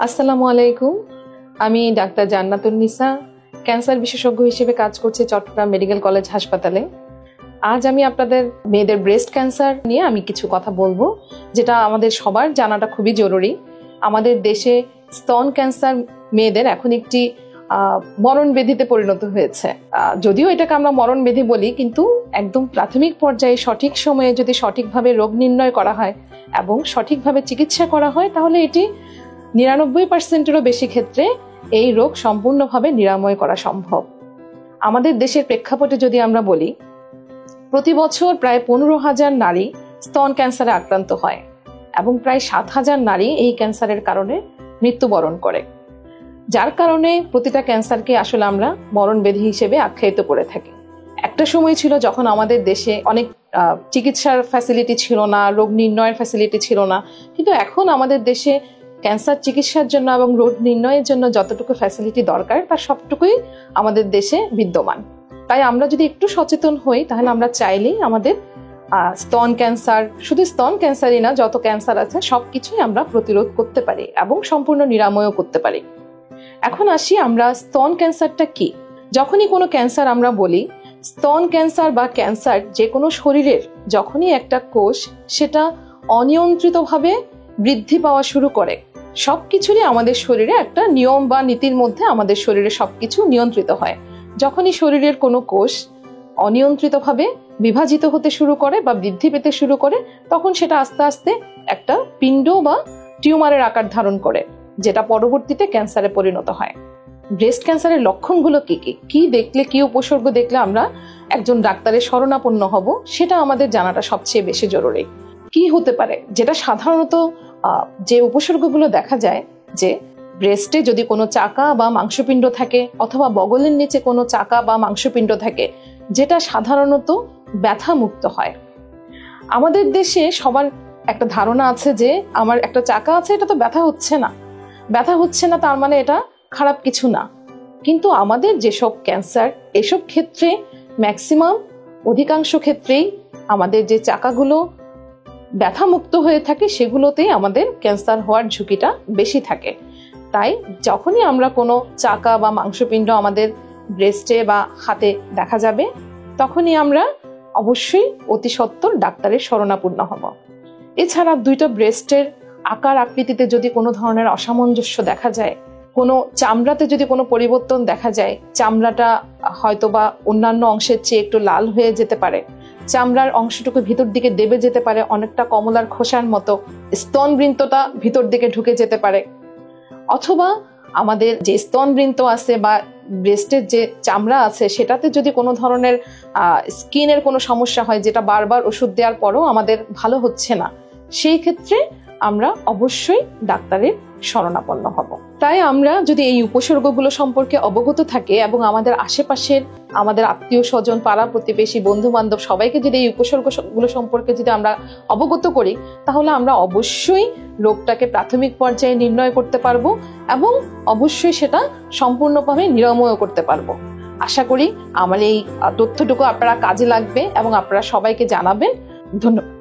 আসসালামু আলাইকুম। আমি ডাক্তার জান্নাতুন নিসা, ক্যান্সার বিশেষজ্ঞ হিসেবে কাজ করছি চট্টগ্রাম মেডিকেল কলেজ হাসপাতালে। আজ আমি আপনাদের মেয়েদের ব্রেস্ট ক্যান্সার নিয়ে আমি কিছু কথা বলবো, যেটা আমাদের সবার জানাটা খুবই জরুরি। আমাদের দেশে স্তন ক্যান্সার মেয়েদের এখন একটি মরণ ব্যাধিতে পরিণত হয়েছে। যদিও এটাকে আমরা মরণ ব্যাধি বলি, কিন্তু একদম প্রাথমিক পর্যায়ে সঠিক সময়ে যদি সঠিকভাবে রোগ নির্ণয় করা হয় এবং সঠিকভাবে চিকিৎসা করা হয়, তাহলে এটি 99%-এরও বেশি ক্ষেত্রে এই রোগ সম্পূর্ণভাবে নিরাময় করা সম্ভব। আমাদের দেশের প্রেক্ষাপটে যদি আমরা বলি, প্রতি বছর প্রায় 15,000 নারী স্তন ক্যান্সারে আক্রান্ত হয় এবং প্রায় 7,000 নারী এই ক্যান্সারের কারণে মৃত্যুবরণ করে, যার কারণে প্রতিটা ক্যান্সারকে আসলে আমরা মরণ ব্যাধি হিসেবে আখ্যায়িত করে থাকি। একটা সময় ছিল যখন আমাদের দেশে অনেক চিকিৎসার ফ্যাসিলিটি ছিল না, রোগ নির্ণয়ের ফ্যাসিলিটি ছিল না, কিন্তু এখন আমাদের দেশে ক্যান্সার চিকিৎসার জন্য এবং রোগ নির্ণয়ের জন্য যতটুকু ফ্যাসিলিটি দরকার তার সবটুকুই আমাদের দেশে বিদ্যমান। তাই আমরা যদি একটু সচেতন হই, তাহলে আমরা চাইলেই আমাদের স্তন ক্যান্সার, শুধু স্তন ক্যান্সারই না, যত ক্যান্সার আছে সবকিছুই আমরা প্রতিরোধ করতে পারি এবং সম্পূর্ণ নিরাময়ও করতে পারি। এখন আসি আমরা স্তন ক্যান্সারটা কি। যখনই কোনো ক্যান্সার আমরা বলি, স্তন ক্যান্সার বা ক্যান্সার যে কোনো শরীরের যখনই একটা কোষ সেটা অনিয়ন্ত্রিতভাবে বৃদ্ধি পাওয়া শুরু করে, সবকিছুরই আমাদের শরীরে একটা নিয়ম বা নীতির মধ্যে আমাদের শরীরে সবকিছু নিয়ন্ত্রিত হয়। যখনই শরীরের কোনো কোষ অনিয়ন্ত্রিতভাবে বিভাজিত হতে শুরু করে বা বৃদ্ধি পেতে শুরু করে, তখন সেটা আস্তে আস্তে একটা পিণ্ড বা টিউমারের আকার ধারণ করে, যেটা পরবর্তীতে ক্যান্সারে পরিণত হয়। ব্রেস্ট ক্যান্সারের লক্ষণগুলো কি কি, কি দেখলে, কি উপসর্গ দেখলে আমরা একজন ডাক্তারের শরণাপন্ন হব, সেটা আমাদের জানাটা সবচেয়ে বেশি জরুরি। কি হতে পারে, যেটা সাধারণত যে উপসর্গগুলো দেখা যায়, যে ব্রেস্টে যদি কোনো চাকা বা মাংসপিণ্ড থাকে অথবা বগলের নিচে কোনো চাকা বা মাংসপিণ্ড থাকে, যেটা সাধারণত ব্যথা মুক্ত হয়। আমাদের দেশে সবার একটা ধারণা আছে যে আমার একটা চাকা আছে, এটা তো ব্যথা হচ্ছে না, ব্যথা হচ্ছে না তার মানে এটা খারাপ কিছু না। কিন্তু আমাদের যেসব ক্যান্সার, এসব ক্ষেত্রে ম্যাক্সিমাম অধিকাংশ ক্ষেত্রেই আমাদের যে চাকাগুলো ব্যথা মুক্ত হয়ে থাকে, সেগুলোতেই আমাদের ক্যান্সার হওয়ার ঝুঁকিটা বেশি থাকে। তাই যখনই আমরা কোনো চাকা বা মাংসপিণ্ড আমাদের ব্রেস্টে বা হাতে দেখা যাবে, তখনই আমরা অবশ্যই অতি সত্বর ডাক্তারের শরণাপন্ন হব। এছাড়া দুইটা ব্রেস্টের আকার আকৃতিতে যদি কোনো ধরনের অসামঞ্জস্য দেখা যায়, কোনো চামড়াতে যদি কোনো পরিবর্তন দেখা যায়, চামড়াটা হয়তোবা অন্যান্য অংশের চেয়ে একটু লাল হয়ে যেতে পারে, চামড়ার অংশটুকু ভিতর দিকে দেবে যেতে পারে অনেকটা কমলার খোসার মতো, স্তনবৃন্তটা ভিতর দিকে ঢুকে যেতে পারে, অথবা আমাদের যে স্তনবৃন্ত আছে বা ব্রেস্টের যে চামড়া আছে সেটাতে যদি কোনো ধরনের স্কিনের কোনো সমস্যা হয়, যেটা বারবার ওষুধ দেওয়ার পরও আমাদের ভালো হচ্ছে না, সেই ক্ষেত্রে আমরা অবশ্যই ডাক্তারের শরণাপন্ন হব। তাই আমরা যদি এই উপসর্গগুলো সম্পর্কে অবগত থাকি এবং আমাদের আশেপাশের আমাদের আত্মীয় স্বজন, পাড়া প্রতিবেশী, বন্ধু বান্ধব সবাইকে যদি এই উপসর্গগুলো সম্পর্কে যদি আমরা অবগত করি, তাহলে আমরা অবশ্যই রোগটাকে প্রাথমিক পর্যায়ে নির্ণয় করতে পারবো এবং অবশ্যই সেটা সম্পূর্ণভাবে নিরাময় করতে পারবো। আশা করি আমার এই তথ্যটুকু আপনারা কাজে লাগবে এবং আপনারা সবাইকে জানাবেন। ধন্যবাদ।